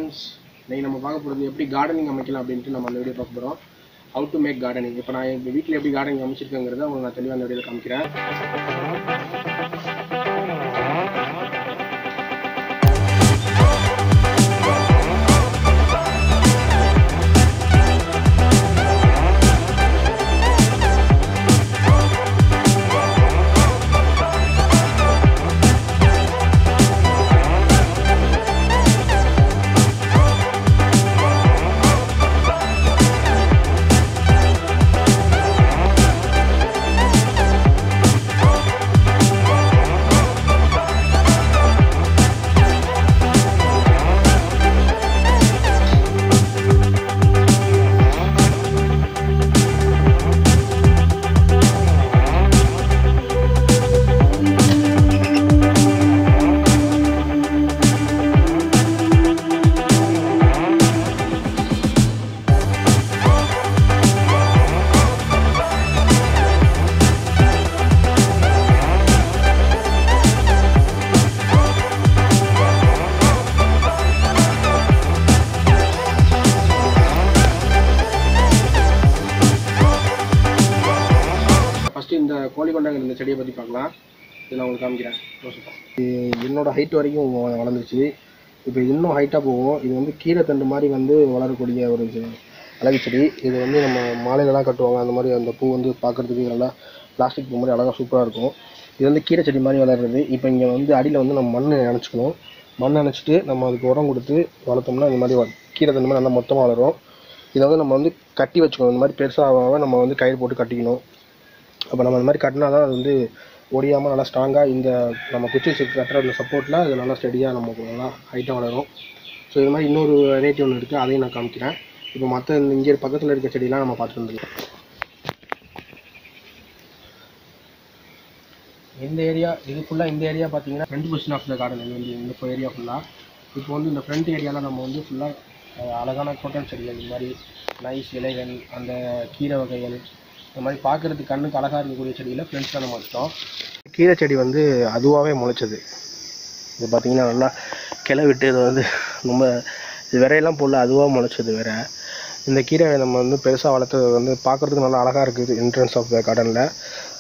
Friends, இன்னைக்கு நம்ம பார்க்க போகிறது எப்படி கார்டனிங் அமைக்கலாம் அப்படின்ட்டு நம்ம அந்த வீடியோ பார்க்க போகிறோம். How to make gardening. இப்போ நான் எங்கள் வீட்டில் எப்படி கார்டனிங் அமைச்சிருக்கேங்கிறத உங்களுக்கு நான் தெளிவாக அந்த வீடியோவில் காமிக்கிறேன். ஃபஸ்ட்டு இந்த கோழிக்கொண்டாங்க இந்த செடியை பற்றி பார்க்கலாம். இதை நான் உங்களுக்கு காமிக்கிறேன். என்னோட ஹைட் வரைக்கும் வளர்ந்துச்சு. இப்போ இன்னும் ஹைட்டாக போகும். இது வந்து கீரை தண்டு மாதிரி வந்து வளரக்கூடிய ஒரு அழகு செடி. இது வந்து நம்ம மாலையிலலாம் கட்டுவாங்க. அந்த மாதிரி அந்த பூ வந்து பார்க்குறதுக்கு நல்லா பிளாஸ்டிக் பூ மாதிரி அழகாக சூப்பராக இருக்கும். இது வந்து கீரை செடி மாதிரி வளர்றது. இப்போ இங்கே வந்து அடியில் வந்து நம்ம மண் நினச்சிக்கணும். மண் நினச்சிட்டு நம்ம அதுக்கு உரம் கொடுத்து வளர்த்தோம்னா இந்த மாதிரி கீரை தண்டு மாதிரி நல்லா மொத்தமாக வளரும். இதை வந்து நம்ம வந்து கட்டி வச்சுக்கணும். இந்த மாதிரி பெருசாக நம்ம வந்து கயிறு போட்டு கட்டிக்கணும். அப்போ நம்ம இந்த மாதிரி கட்டினா தான் அது வந்து ஒடியாமல் நல்லா ஸ்ட்ராங்காக இந்த நம்ம குச்சி கட்டுற அந்த சப்போர்ட்டில் அது நல்லா ஸ்டெடியாக நமக்கு நல்லா ஹைட்டாக வளரும். ஸோ இது மாதிரி இன்னொரு வெரைட்டி ஒன்று இருக்குது, அதையும் நான் காமிக்கிறேன். இப்போ மற்ற இங்கே பக்கத்தில் இருக்க செடியெலாம் நம்ம பார்த்துட்டு வந்துடலாம். இந்த ஏரியா இது ஃபுல்லாக இந்த ஏரியா பார்த்தீங்கன்னா front position of the garden. இது வந்து இந்த ஏரியா ஃபுல்லாக இப்போ வந்து இந்த ஃப்ரண்ட் ஏரியாவில் நம்ம வந்து ஃபுல்லாக அழகான கோட்டன் செடிகள், இந்த மாதிரி நைஸ் இலைகள், அந்த கீரை வகைகள், இந்த மாதிரி பார்க்குறதுக்கு கண்ணுக்கு அழகாக இருக்கக்கூடிய செடியில் ஃப்ரெண்ட்ஸாக நம்ம வச்சிட்டோம். கீரை செடி வந்து அதுவாகவே முளைச்சது. இது பார்த்திங்கன்னா நல்லா கிளை விட்டு இது வந்து ரொம்ப இது விரையெல்லாம் போடல, அதுவாக முளைச்சது வேற. இந்த கீரை நம்ம வந்து பெருசாக வளர்த்தது வந்து பார்க்குறதுக்கு நல்லா அழகாக இருக்குது. என்ட்ரன்ஸ் ஆஃப் த கார்டனில்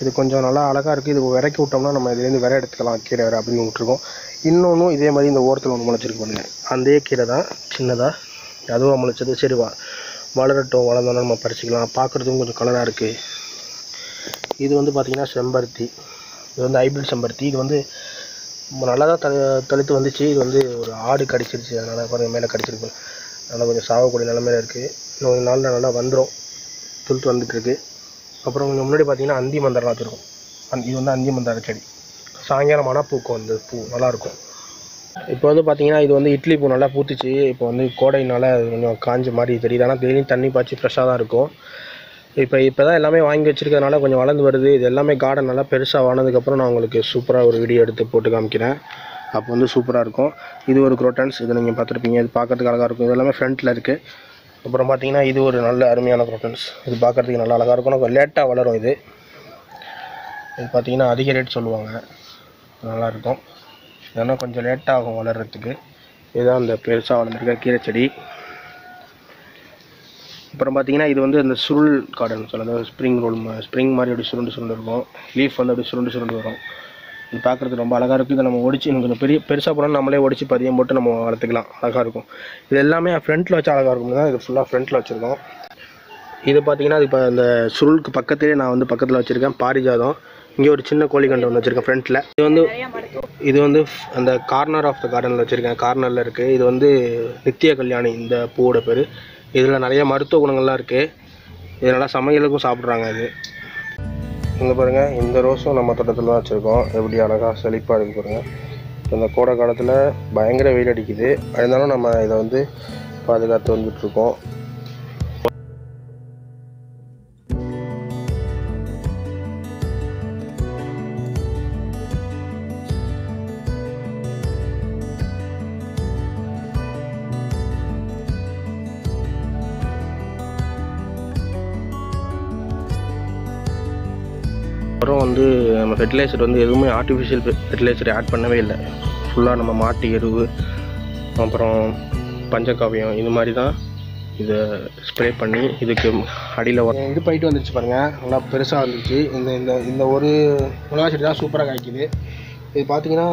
இது கொஞ்சம் நல்லா அழகாக இருக்குது. இது விரைக்கி விட்டோம்னா நம்ம இதுலேருந்து விரை எடுத்துக்கலாம் கீரை வேறு அப்படின்னு விட்டுருக்கோம். இன்னொன்றும் இதே மாதிரி இந்த ஓரத்தில் ஒன்று முளைச்சிருக்கு பாருங்க, அந்த கீரை தான் சின்னதாக அதுவாக முளைச்சது. சரி வளரட்டும், வளர்ந்தோன்னா நம்ம பறிச்சிக்கலாம். பார்க்குறதுக்கும் கொஞ்சம் கலராக இருக்குது. இது வந்து பார்த்திங்கன்னா செம்பருத்தி. இது வந்து ஹைப்ரிட் செம்பருத்தி. இது வந்து நல்லா தான் தளித்து வந்துச்சு. இது வந்து ஒரு ஆடு கடிச்சிருச்சு, அதனால் பாருங்கள் மேலே கடிச்சிருக்கு. நல்லா கொஞ்சம் சாகக்கூடிய நிலமையில இருக்குது. இன்னும் ஒரு நாளில் நல்லா வந்துடும், துளுத்து வந்துட்டுருக்கு. அப்புறம் கொஞ்சம் முன்னாடி பார்த்திங்கன்னா அந்தி மந்தாரம் வச்சுருக்கும். இது வந்து அந்தி மந்தார செடி. சாயங்காலமான பூக்கும் அந்த பூ நல்லாயிருக்கும். இப்போ வந்து பார்த்திங்கன்னா இது வந்து இட்லி பூ நல்லா பூத்துச்சு. இப்போ வந்து கோடையினால் கொஞ்சம் காஞ்ச மாதிரி தெரியுது. ஆனால் டெய்லியும் தண்ணி பாய்ச்சி ஃப்ரெஷ்ஷாக தான் இருக்கும். இப்போ தான் எல்லாமே வாங்கி வச்சுருக்கிறதுனால கொஞ்சம் வளர்ந்து வருது. இது எல்லாமே கார்டன் நல்லா பெருசாக வானதுக்கப்புறம் நான் உங்களுக்கு சூப்பராக ஒரு வீடியோ எடுத்து போட்டு காமிக்கிறேன். அப்போ வந்து சூப்பராக இருக்கும். இது ஒரு குரோட்டன்ஸ், இதை நீங்கள் பார்த்துருப்பீங்க. இது பார்க்குறதுக்கு அழகாக இருக்கும். இது எல்லாமே ஃப்ரண்ட்டில் இருக்குது. அப்புறம் பார்த்திங்கன்னா இது ஒரு நல்ல அருமையான குரோட்டன்ஸ். இது பார்க்குறதுக்கு நல்லா அழகாக இருக்கும். கொஞ்சம் லேட்டாக வளரும். இது பார்த்திங்கன்னா அதிக ரேட் சொல்லுவாங்க, நல்லாயிருக்கும். ஏன்னா கொஞ்சம் லேட்டாகும் வளர்கிறதுக்கு. இதுதான் இந்த பெருசாக வளர்ந்துருக்க கீரை செடி. அப்புறம் பார்த்திங்கன்னா இது வந்து இந்த சுருள் கார்டன் சொல்லுங்கள். ஸ்ப்ரிங் மாதிரி அப்படி சுருண்டு இருக்கும். லீஃப் வந்து அப்படி சுருண்டு வரும். இது பார்க்குறதுக்கு ரொம்ப அழகாக இருக்குது. இதை நம்ம ஒடிச்சு கொஞ்சம் பெருசாக போனால் நம்மளே ஒடிச்சு பதியம் போட்டு நம்ம வளர்த்துக்கலாம், அழகாக இருக்கும். இது எல்லாமே ஃப்ரண்ட்டில் வச்சு அழகாக இருக்கும் தான் இது ஃபுல்லாக ஃப்ரண்ட்டில் வச்சுருக்கோம். இது பார்த்திங்கன்னா இப்போ இந்த சுருளுக்கு பக்கத்துலேயே நான் வந்து பக்கத்தில் வச்சுருக்கேன் பாரிஜாதம். இங்கே ஒரு சின்ன கோழிக்கண்டை ஒன்று வச்சுருக்கேன் ஃப்ரண்ட்டில். இது வந்து அந்த கார்னர் ஆஃப் த கார்டனில் வச்சுருக்கேன், கார்னரில் இருக்குது. இது வந்து நித்திய கல்யாணி இந்த பூவோட பேர். இதில் நிறைய மருத்துவ குணங்கள்லாம் இருக்குது. இது நல்லா சமையலுக்கும் சாப்பிட்றாங்க. இது இங்கே பாருங்கள், இந்த ரோஸும் நம்ம தோட்டத்தில் தான் வச்சுருக்கோம். எப்படி அழகாக செழிப்பாக இருக்குது பாருங்கள். இந்த கோடை காலத்தில் பயங்கர வெயில் அடிக்குது, இருந்தாலும் நம்ம இதை வந்து பாதுகாத்து வந்துட்டுருக்கோம். அப்புறம் வந்து நம்ம ஃபெர்டிலைசர் வந்து எதுவுமே ஆர்டிஃபிஷியல் ஃபெர்டிலைசர் ஆட் பண்ணவே இல்லை. ஃபுல்லாக நம்ம மாட்டு எருவு, அப்புறம் பஞ்சகாவியம் இது மாதிரி தான் இதை ஸ்ப்ரே பண்ணி இதுக்கு அடியில் இது போயிட்டு வந்துருச்சு பாருங்கள். நல்லா பெருசாக வந்துருச்சு. இந்த இந்த இந்த ஒரு மிளகா செடி தான் சூப்பராக காய்க்குது. இது பார்த்தீங்கன்னா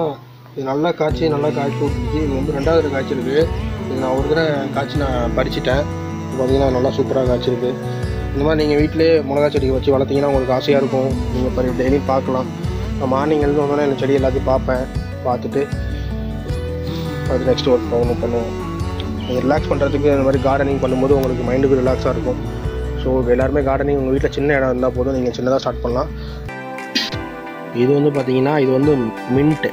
இது நல்லா காய்ச்சி விட்டுருச்சு. இது வந்து 2வது காய்ச்சிருக்கு. இது நான் ஒரு தடவை காய்ச்சி நான் பறிச்சிட்டேன். இது பார்த்தீங்கன்னா நல்லா சூப்பராக காய்ச்சிருக்கு. இந்த மாதிரி நீங்கள் வீட்டிலே மிளகா செடி வச்சு வளர்த்திங்கன்னா உங்களுக்கு ஆசையாக இருக்கும். நீங்கள் டெய்லியும் பார்க்கலாம். நான் மார்னிங் எழுந்து வந்தோன்னா இந்த செடி எல்லாத்தையும் பார்த்துட்டு அது நெக்ஸ்ட் ஒர்க் பண்ணுவோம். நீங்கள் ரிலாக்ஸ் பண்ணுறதுக்கு இந்த மாதிரி கார்டனிங் பண்ணும்போது உங்களுக்கு மைண்டுக்கு ரிலாக்ஸாக இருக்கும். ஸோ எல்லாருமே கார்டனிங் உங்கள் வீட்டில் சின்ன இடம் இருந்தால் போதும், நீங்கள் சின்னதாக ஸ்டார்ட் பண்ணலாம். இது வந்து பார்த்தீங்கன்னா இது வந்து மின்ட்டு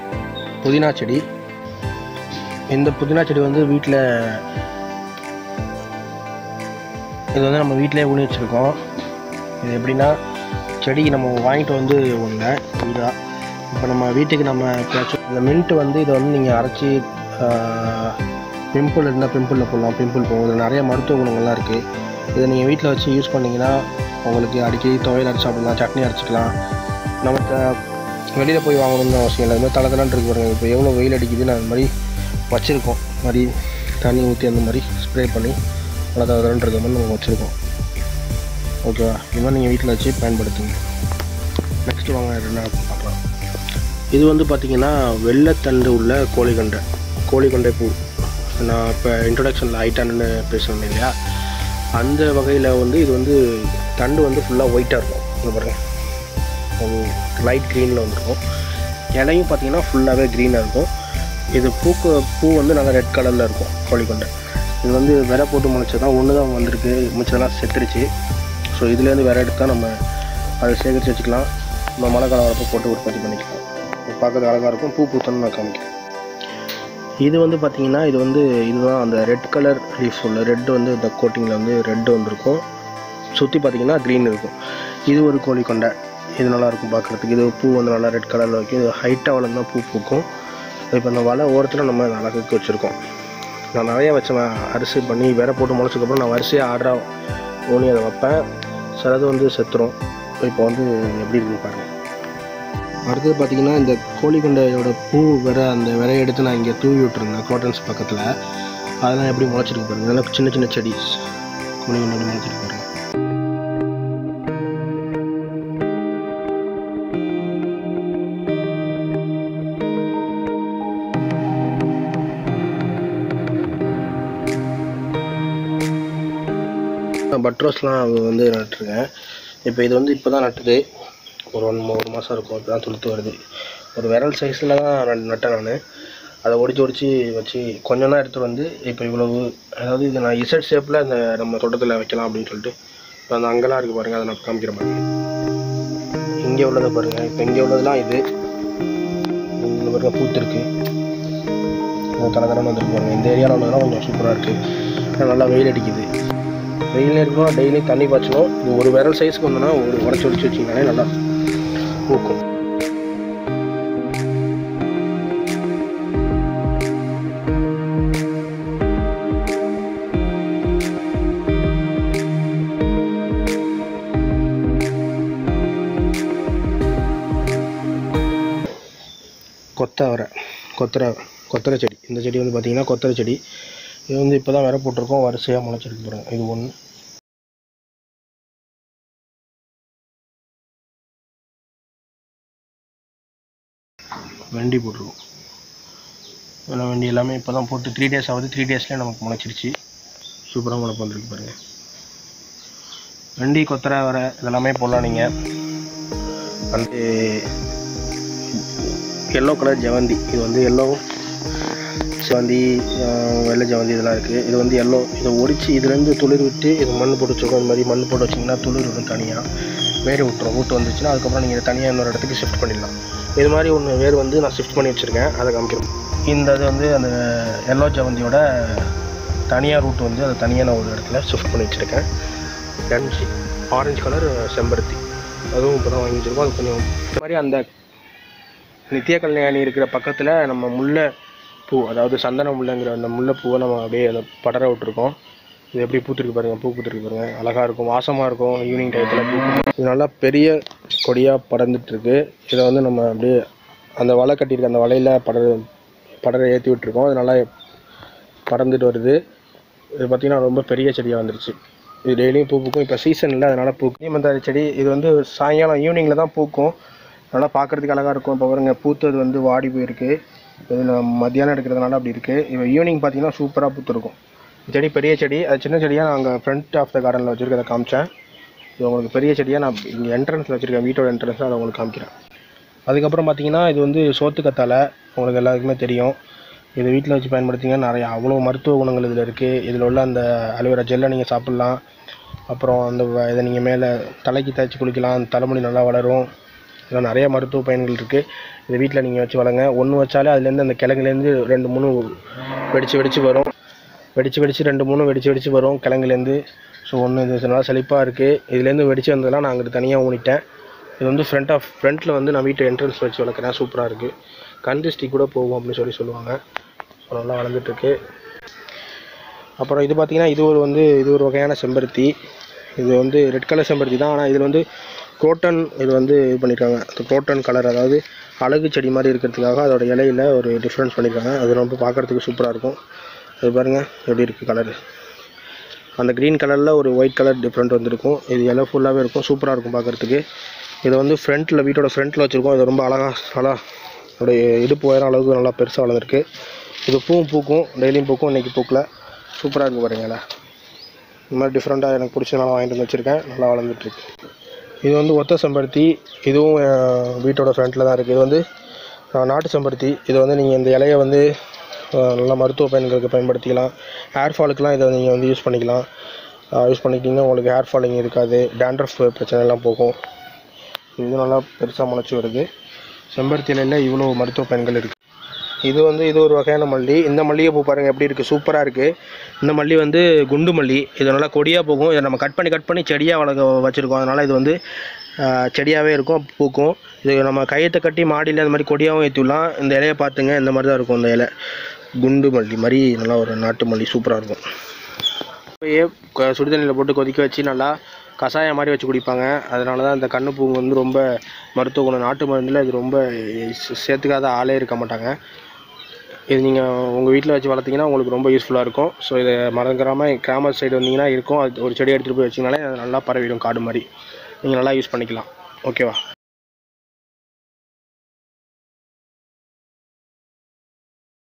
புதினா செடி. இந்த புதினா செடி வந்து வீட்டில் இது வந்து நம்ம வீட்டிலே ஊனி வச்சுருக்கோம். இது எப்படின்னா செடி நம்ம வாங்கிட்டு வந்து ஒன்று இதாக இப்போ நம்ம வீட்டுக்கு நம்ம எப்பயாச்சும் இந்த மின்ட்டு வந்து இதை வந்து நீங்கள் அரைச்சி பிம்பிள் இருந்தால் பிம்பிளில் போடலாம். பிம்பிள் போகும். இதில் நிறைய மருத்துவ குணங்கள்லாம் இருக்குது. இதை நீங்கள் வீட்டில் வச்சு யூஸ் பண்ணிங்கன்னா உங்களுக்கு அடிக்கடி துவையல் அரைச்சி சாப்பிடலாம், சட்னி அரைச்சிக்கலாம். நமக்கு வெளியில் போய் வாங்கணும்னு அவசியம் இல்லை. அது மாதிரி தளத்தலான் இருக்கு பாருங்கள். இப்போ எவ்வளோ வெயில் அடிக்குதுன்னு அது மாதிரி வச்சுருக்கோம். மாதிரி தண்ணி ஊற்றி அந்த மாதிரி ஸ்ப்ரே பண்ணி நல்லா தளத்தலான் இருக்க மாதிரி நம்ம வச்சுருக்கோம். ஓகேவா? இது மாதிரி நீங்கள் வீட்டில் வச்சு பயன்படுத்துங்க. நெக்ஸ்ட்டு வாங்க என்ன பார்க்கலாம். இது வந்து பார்த்திங்கன்னா வெள்ளைத்தண்டு உள்ள கோழிக்கொண்டை பூ. நான் இப்போ இன்ட்ரொடக்ஷனில் ஐட்டான்னு பேசணும் இல்லையா, அந்த வகையில் வந்து இது வந்து தண்டு வந்து ஃபுல்லாக ஒயிட்டாக இருக்கும். இங்கே பாருங்கள், அது லைட் க்ரீனில் வந்துருக்கும். இலையும் பார்த்திங்கன்னா ஃபுல்லாகவே க்ரீனாக இருக்கும். இது பூ வந்து நல்லா ரெட் கலரில் இருக்கும். கோழிக்கொண்டை இது வந்து விரை போட்டு முளைச்சதான் ஒன்று தான் வந்திருக்கு. மிச்சதெல்லாம் செத்துருச்சு. ஸோ இதுலேருந்து விரை எடுத்தால் நம்ம அதை சேகரித்து வச்சுக்கலாம். நம்ம மழை காலம் வரப்போ போட்டு உற்பத்தி பண்ணிக்கலாம். பார்க்கறது அழகாக இருக்கும். பூத்தன்னு நான் காமிக்கிறேன். இது வந்து பார்த்திங்கன்னா இதுதான் அந்த ரெட் கலர் லீஃப் உள்ள ரெட் வந்து இந்த கோட்டிங்கில் வந்து ரெட்டு வந்திருக்கும். சுற்றி பார்த்திங்கன்னா க்ரீன் இருக்கும். இது ஒரு கோழிக்கொண்டை. இது நல்லாயிருக்கும் பார்க்குறதுக்கு. இது பூ வந்து நல்லா ரெட் கலரில் வைக்கும். இது ஹைட்டாக வளர்ந்தால் பூ பூக்கும். இப்போ இந்த வலை ஓரத்தில் நம்ம அழகுக்கு வச்சுருக்கோம். நான் நிறையா வச்சேன். அரிசி பண்ணி வேற போட்டு முளைச்சதுக்கப்புறம் நான் வரிசையாக ஆர்டராக ஊனி அதை வைப்பேன். சிலது வந்து செத்துரும். இப்போ வந்து எப்படி இருக்குன்னு பாருங்கள். அடுத்தது பார்த்திங்கன்னா இந்த கோழிக்கொண்டையோட பூ அந்த விரையை எடுத்து நான் இங்கே தூவி விட்டுருந்தேன் க்ரோட்டன்ஸ் பக்கத்தில். அதெல்லாம் எப்படி முளைச்சிருக்கு பாருங்கள். நல்லா சின்ன செடிஸ் கோழிக்கொண்டை முளைச்சிருக்கு பாருங்கள். பட்ரோஸ்லாம் வந்து நட்டுருக்கேன். இப்போ இது வந்து இப்போ தான் நட்டுது. ஒரு மாதம் இருக்கும். இப்போ தான் துளுத்து வருது. ஒரு விரல் சைஸில் தான் நட்டேன் நான். அதை ஒடிச்சு வச்சு கொஞ்சம் தான் எடுத்துகிட்டு வந்து இப்போ இவ்வளவு, அதாவது இது நான் இசட் ஷேப்பில் இந்த நம்ம தோட்டத்தில் வைக்கலாம் அப்படின்னு சொல்லிட்டு இப்போ அந்த அங்கெல்லாம் இருக்குது பாருங்கள். அதை நான் காமிக்கிறேன் பாருங்கள். இங்கே உள்ளதை பாருங்கள். இப்போ இங்கே உள்ளதுலாம் இது இந்த பாருங்கள் பூத்துருக்கு. தரதரன்னு வந்துருக்கு பாருங்கள். இந்த ஏரியாவில் உள்ளதெல்லாம் கொஞ்சம் சூப்பராக இருக்குது. நல்லா வெயில் அடிக்குது. வெயில் இருக்கணும். டெய்லி தண்ணி பாய்ச்சணும். இது ஒரு விரல் சைஸுக்கு வந்தோன்னா ஒரு உடச்சி வச்சிங்கனாலே நல்லா பூக்கும். கொத்தரை செடி. இந்த செடி வந்து பார்த்திங்கன்னா கொத்தரை செடி. இது வந்து இப்போ தான் விரை போட்டிருக்கோம். வரிசையாக முளைச்சிருக்கு பாருங்கள். இது ஒன்று. வெண்டி போட்டிருக்கோம். இதெல்லாம் வெண்டி எல்லாமே இப்போ தான் போட்டு 3 days ஆகுது. 3 daysலேயே நமக்கு முளைச்சிருச்சு. சூப்பராக முளைப்பு வந்துருக்கு பாருங்கள். வெண்டி கொத்தரை வரை இதெல்லாமே போடலாம். நீங்கள் வந்து எல்லோ கலர் ஜவந்தி. இது வந்து எல்லோ ஜவந்தி, வெள்ளை ஜவந்தி இதெல்லாம் இருக்குது. இது வந்து எல்லோ. இதை ஒடிச்சு இதுலேருந்து துளிர் விட்டு இது மண் போட்டு வச்சுருக்கோம். இந்த மாதிரி மண் போட்டு வச்சிங்கன்னா துளிர் வரும். தனியாக வேர் விட்டு வந்துச்சுன்னா அதுக்கப்புறம் நீங்கள் தனியாக இன்னொரு இடத்துக்கு ஷிஃப்ட் பண்ணிடலாம். இது மாதிரி ஒன்று வேர் வந்து நான் ஷிஃப்ட் பண்ணி வச்சுருக்கேன். அதை காமிக்கிறேன். இந்த இது வந்து அந்த எல்லோ ஜவந்தியோட தனியாக ரூட் வந்து அதை தனியாக நான் ஒரு இடத்துல ஷிஃப்ட் பண்ணி வச்சுருக்கேன். ஆரஞ்சு கலர் செம்பருத்தி அதுவும் இப்போ தான் வாங்கி வச்சுருக்கோம். அது கொஞ்சம் இந்த மாதிரி அந்த நித்திய கல்யாணி இருக்கிற பக்கத்தில் நம்ம முல்லை பூ, அதாவது சந்தன முல்லைங்கிற அந்த முல்லைப்பூவை நம்ம அப்படியே அதை படர விட்டுருக்கோம். இது எப்படி பூத்துருக்கு பாருங்கள். பூ பூத்துருக்கு பாருங்கள். அழகாக இருக்கும். வாசமாக இருக்கும். ஈவினிங் டயத்தில் பூ. இது நல்லா பெரிய கொடியாக படர்ந்துட்டுருக்கு. இதை வந்து நம்ம அப்படியே அந்த வலை கட்டியிருக்க அந்த வலையில் படர ஏற்றி விட்டுருக்கோம். அது நல்லா படர்ந்துட்டு வருது. இது பார்த்திங்கன்னா ரொம்ப பெரிய செடியாக வந்துருச்சு. இது டெய்லியும் பூ பூக்கும். இப்போ சீசன் இல்லை, அதனால் பூக்கும். நீமந்தாரி செடி இது வந்து சாயங்காலம் ஈவினிங்கில் தான் பூக்கும். நல்லா பார்க்குறதுக்கு அழகாக இருக்கும். இப்போ பாருங்க பூத்தது வந்து வாடி போயிருக்கு. இது மத்தியானம் எடுக்கிறதுனால அப்படி இருக்குது. இப்போ ஈவினிங் பார்த்திங்கன்னா சூப்பராக பூத்துருக்கும். செடி பெரிய செடி, அது சின்ன செடியாக நான் அங்கே ஃப்ரண்ட் ஆஃப் த கார்டனில் வச்சுருக்கதை காமிச்சேன். இது உங்களுக்கு பெரிய செடியாக நான் இங்கே என்ட்ரன்ஸில் வச்சுருக்கேன், வீட்டோட என்ட்ரன்ஸில் அதை உங்களுக்கு காமிக்கிறேன். அதுக்கப்புறம் பார்த்திங்கன்னா இது வந்து சோத்துக்கத்தாழை, உங்களுக்கு எல்லாருக்குமே தெரியும். இது வீட்டில் வச்சு பயன்படுத்திங்கன்னா நிறையா அவ்வளோ மருத்துவ குணங்கள் இதில் இருக்குது. இதில் உள்ள அந்த அலோவேரா ஜெல்லை நீங்கள் சாப்பிட்லாம். அப்புறம் அந்த இதை நீங்கள் மேலே தலைக்கு தேய்ச்சி குளிக்கலாம், தலைமுடி நல்லா வளரும். இதெல்லாம் நிறைய மருத்துவ பயன்கள் இருக்குது. இது வீட்டில் நீங்கள் வச்சு வளங்க. ஒன்று வச்சாலே அதுலேருந்து அந்த கிழங்குலேருந்து 2-3 வெடிச்சு வரும். வெடிச்சு 2-3 வெடிச்சு வரும் கிழங்குலேருந்து. ஸோ ஒன்று இது நல்லா செழிப்பாக இருக்குது. இதுலேருந்து வெடிச்சு வந்ததெல்லாம் நான் அங்கிட்டு தனியாக ஊனிட்டேன். இது வந்து ஃப்ரண்ட்டில் வந்து நான் வீட்டு என்ட்ரன்ஸ் வச்சு வளர்க்குறேன். சூப்பராக இருக்குது. கந்திஷ்டி கூட போகும் அப்படின்னு சொல்லுவாங்க. ஸோ நல்லா வளர்ந்துட்டுருக்கு. அப்புறம் இது பார்த்திங்கன்னா இது ஒரு வகையான செம்பருத்தி. இது வந்து ரெட் கலர் செம்பருத்தி தான். ஆனால் இதில் வந்து குரோட்டன் இது வந்து இது பண்ணியிருக்காங்க. அந்த குரோட்டன் கலர், அதாவது அழகு செடி மாதிரி இருக்கிறதுக்காக அதோட இலையில் ஒரு டிஃப்ரென்ஸ் பண்ணியிருக்காங்க. அது ரொம்ப பார்க்குறதுக்கு சூப்பராக இருக்கும். அது பாருங்கள் எப்படி இருக்குது கலரு. அந்த க்ரீன் கலரில் ஒரு ஒயிட் கலர் டிஃப்ரெண்ட் வந்துருக்கும். இது இலை ஃபுல்லாகவே இருக்கும். சூப்பராக இருக்கும் பார்க்குறதுக்கு. இதை வந்து வீட்டோட ஃப்ரண்ட்டில் வச்சுருக்கோம். இது ரொம்ப அழகாக அதோடைய இடுப்பு உயரம் அளவுக்கு நல்லா பெருசாக வளர்ந்துருக்கு. இது பூக்கும், டெய்லியும் பூக்கும். இன்றைக்கி பூக்கல. சூப்பராக இருக்குது பாருங்களா. இந்த மாதிரி டிஃப்ரெண்ட்டாக எனக்கு பிடிச்சதுனால வாங்கிட்டு வந்து வச்சுருக்கேன். நல்லா வளர்ந்துட்டுருக்கு. இது வந்து ஒத்த செம்பருத்தி. இதுவும் வீட்டோட ஃப்ரண்ட்டில் தான் இருக்குது. இது வந்து நாட்டு செம்பருத்தி. இது வந்து நீங்கள் இந்த இலையை வந்து நல்லா மருத்துவ பயன்களுக்கு பயன்படுத்திக்கலாம். ஹேர் ஃபாலுக்கெலாம் இதை நீங்கள் வந்து யூஸ் பண்ணிக்கலாம். யூஸ் பண்ணிக்கிட்டிங்கன்னா உங்களுக்கு ஹேர் ஃபாலிங் இருக்காது, டேண்ட்ரஃப் பிரச்சனைலாம் போகும். இது நல்லா பெருசாக முளைச்சி வருது. செம்பருத்தி இலையில் இவ்வளோ மருத்துவ பயன்கள் இருக்குது. இது ஒரு வகையான மல்லி. இந்த மல்லிகைப்பூ பாருங்கள் எப்படி இருக்குது, சூப்பராக இருக்குது. இந்த மல்லி வந்து குண்டு மல்லி. இது நல்லா கொடியாக போகும். இதை நம்ம கட் பண்ணி செடியாக வளர்க்க வச்சுருக்கோம். அதனால் இது வந்து செடியாகவே இருக்கும், பூக்கும். இது நம்ம கையத்தை கட்டி மாடியில் அந்த மாதிரி கொடியாகவும் ஏற்றிடலாம். இந்த இலையை பார்த்துங்க, இந்த மாதிரி தான் இருக்கும். இந்த இலை குண்டு மல்லி மாதிரி நல்லா ஒரு நாட்டு மல்லி சூப்பராக இருக்கும். இப்போயே சுடுதண்ணியில் போட்டு கொதிக்க வச்சு நல்லா கஷாயம் மாதிரி வச்சு குடிப்பாங்க. அதனால தான் இந்த கண்ணுப்பூ வந்து ரொம்ப மருத்துவ குணம். நாட்டு மருந்தில் இது ரொம்ப சேர்த்துக்காத ஆளே இருக்க மாட்டாங்க. இது நீங்கள் உங்கள் வீட்டில் வச்சு வளர்த்திங்கன்னா உங்களுக்கு ரொம்ப யூஸ்ஃபுல்லாக இருக்கும். ஸோ இதை மறந்துடாமல் கிராம சைடு வந்தீங்கன்னா இருக்கும். அது ஒரு செடி எடுத்துகிட்டு போய் வச்சிங்கனாலே அது நல்லா பரவிடும், காடு மாதிரி. நீங்கள் நல்லா யூஸ் பண்ணிக்கலாம். ஓகேவா?